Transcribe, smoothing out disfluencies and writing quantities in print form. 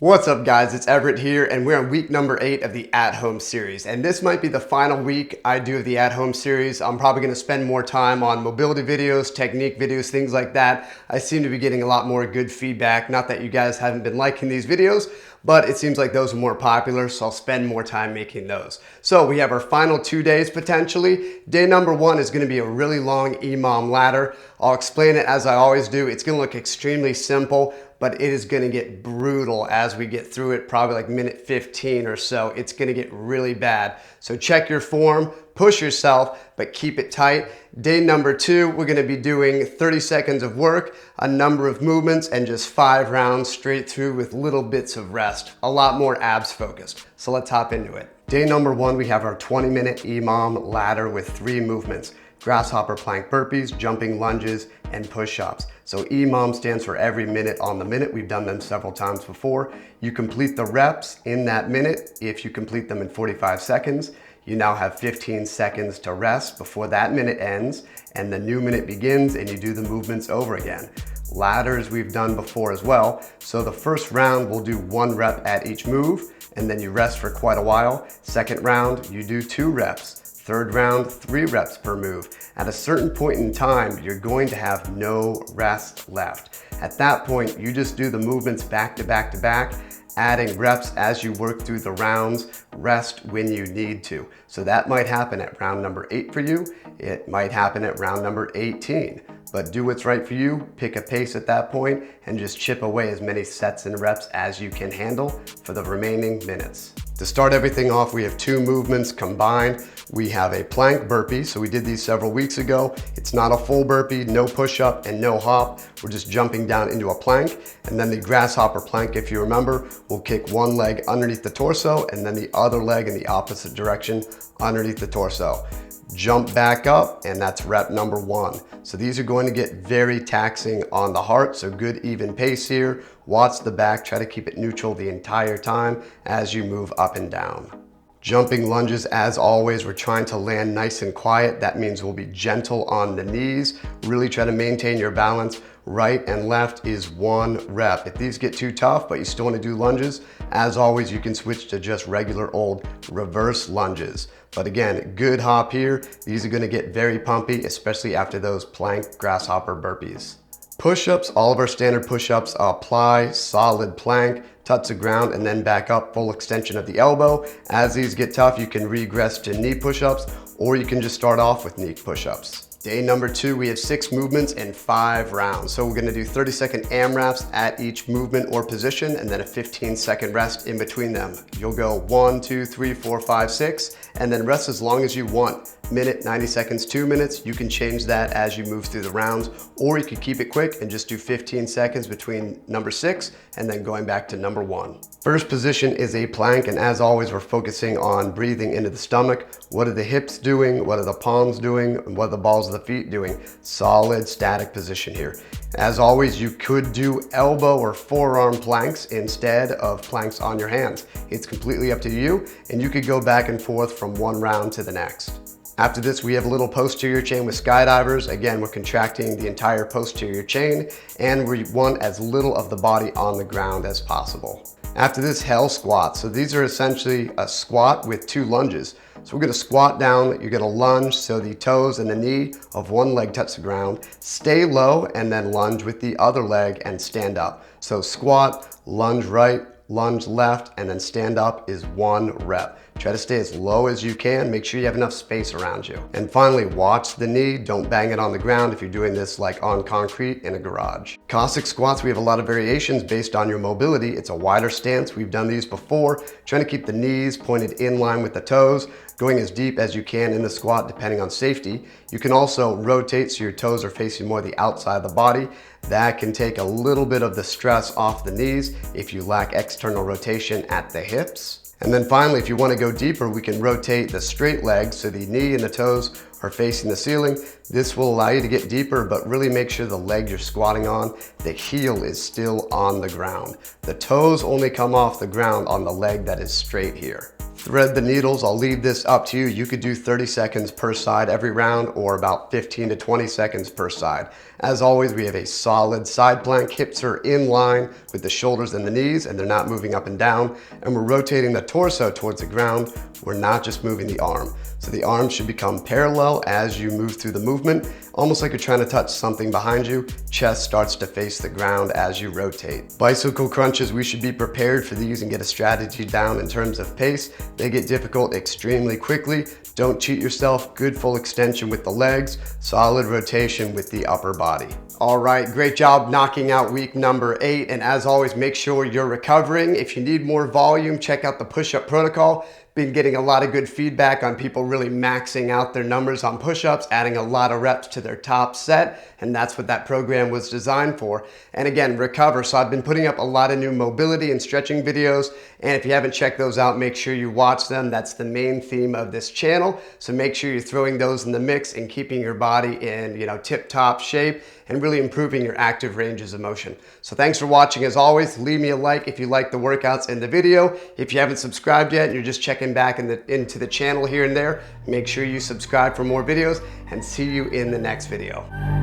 What's up guys, it's Everett here and we're on week number 8 of the at-home series, and this might be the final week I do of the at-home series. I'm probably going to spend more time on mobility videos, technique videos, things like that. I seem to be getting a lot more good feedback. Not that you guys haven't been liking these videos, but it seems like those are more popular, so I'll spend more time making those. So we have our final 2 days potentially. Day number 1 is going to be a really long EMOM ladder. I'll explain it as I always do. It's going to look extremely simple, but it is going to get brutal as we get through it, probably like minute 15 or so. It's going to get really bad. So check your form, push yourself, but keep it tight. Day number 2, we're going to be doing 30 seconds of work, a number of movements, and just 5 rounds straight through with little bits of rest. A lot more abs focused. So let's hop into it. Day number 1, we have our 20-minute EMOM ladder with 3 movements: grasshopper plank burpees, jumping lunges, and push-ups. So EMOM stands for every minute on the minute. We've done them several times before. You complete the reps in that minute. If you complete them in 45 seconds, you now have 15 seconds to rest before that minute ends, and the new minute begins and you do the movements over again. Ladders we've done before as well. So the first round we'll do 1 rep at each move, and then you rest for quite a while. Second round, you do 2 reps. Third round, 3 reps per move. At a certain point in time, you're going to have no rest left. At that point, you just do the movements back to back to back, adding reps as you work through the rounds, rest when you need to. So that might happen at round number 8 for you. It might happen at round number 18. But do what's right for you, pick a pace at that point, and just chip away as many sets and reps as you can handle for the remaining minutes. To start everything off, we have 2 movements combined. We have a plank burpee, so we did these several weeks ago. It's not a full burpee, no push-up and no hop. We're just jumping down into a plank. And then the grasshopper plank, if you remember, we'll kick one leg underneath the torso and then the other leg in the opposite direction underneath the torso. Jump back up, and that's rep number 1. So these are going to get very taxing on the heart, so good even pace here. Watch the back, try to keep it neutral the entire time as you move up and down. Jumping lunges, as always, we're trying to land nice and quiet. That means we'll be gentle on the knees. Really try to maintain your balance. Right and left is 1 rep. If these get too tough, but you still want to do lunges, as always, you can switch to just regular old reverse lunges. But again, good hop here. These are going to get very pumpy, especially after those plank grasshopper burpees. Push-ups, all of our standard push-ups apply solid plank, touch the ground, and then back up, full extension of the elbow. As these get tough, you can regress to knee push-ups, or you can just start off with knee push-ups. Day number 2, we have 6 movements and 5 rounds. So we're gonna do 30-second AMRAPs at each movement or position, and then a 15-second rest in between them. You'll go 1, 2, 3, 4, 5, 6, and then rest as long as you want. Minute, 90 seconds, 2 minutes. You can change that as you move through the rounds, or you could keep it quick and just do 15 seconds between number 6 and then going back to number 1. First position is a plank, and as always, we're focusing on breathing into the stomach. What are the hips doing? What are the palms doing? And what are the balls of the feet doing? Solid static position here. As always, you could do elbow or forearm planks instead of planks on your hands. It's completely up to you, and you could go back and forth from one round to the next. After this, we have a little posterior chain with skydivers. Again, we're contracting the entire posterior chain, and we want as little of the body on the ground as possible. After this, hell squats. So these are essentially a squat with 2 lunges. So we're gonna squat down, you're gonna lunge so the toes and the knee of one leg touch the ground, stay low, and then lunge with the other leg and stand up. So squat, lunge right, lunge left, and then stand up is 1 rep. Try to stay as low as you can. Make sure you have enough space around you. And finally, watch the knee. Don't bang it on the ground if you're doing this like on concrete in a garage. Cossack squats, we have a lot of variations based on your mobility. It's a wider stance. We've done these before. Trying to keep the knees pointed in line with the toes, going as deep as you can in the squat depending on safety. You can also rotate so your toes are facing more the outside of the body. That can take a little bit of the stress off the knees if you lack external rotation at the hips. And then finally, if you want to go deeper, we can rotate the straight leg so the knee and the toes are facing the ceiling. This will allow you to get deeper, but really make sure the leg you're squatting on, the heel is still on the ground. The toes only come off the ground on the leg that is straight here. Thread the needles. I'll leave this up to you. You could do 30 seconds per side every round or about 15 to 20 seconds per side. As always, we have a solid side plank. Hips are in line with the shoulders and the knees, and they're not moving up and down. And we're rotating the torso towards the ground. We're not just moving the arm. So the arm should become parallel as you move through the movement, almost like you're trying to touch something behind you. Chest starts to face the ground as you rotate. Bicycle crunches, we should be prepared for these and get a strategy down in terms of pace. They get difficult extremely quickly. Don't cheat yourself. Good full extension with the legs, solid rotation with the upper body. All right, great job knocking out week number 8. And as always, make sure you're recovering. If you need more volume, check out the push-up protocol. Been getting a lot of good feedback on people really maxing out their numbers on push-ups, adding a lot of reps to their top set, and that's what that program was designed for. And again, recover. So I've been putting up a lot of new mobility and stretching videos, and if you haven't checked those out, make sure you watch them. That's the main theme of this channel. So make sure you're throwing those in the mix and keeping your body in, tip-top shape and really improving your active ranges of motion. So thanks for watching. As always, leave me a like if you like the workouts in the video. If you haven't subscribed yet and you're just checking back into the channel here and there, make sure you subscribe for more videos, and see you in the next video.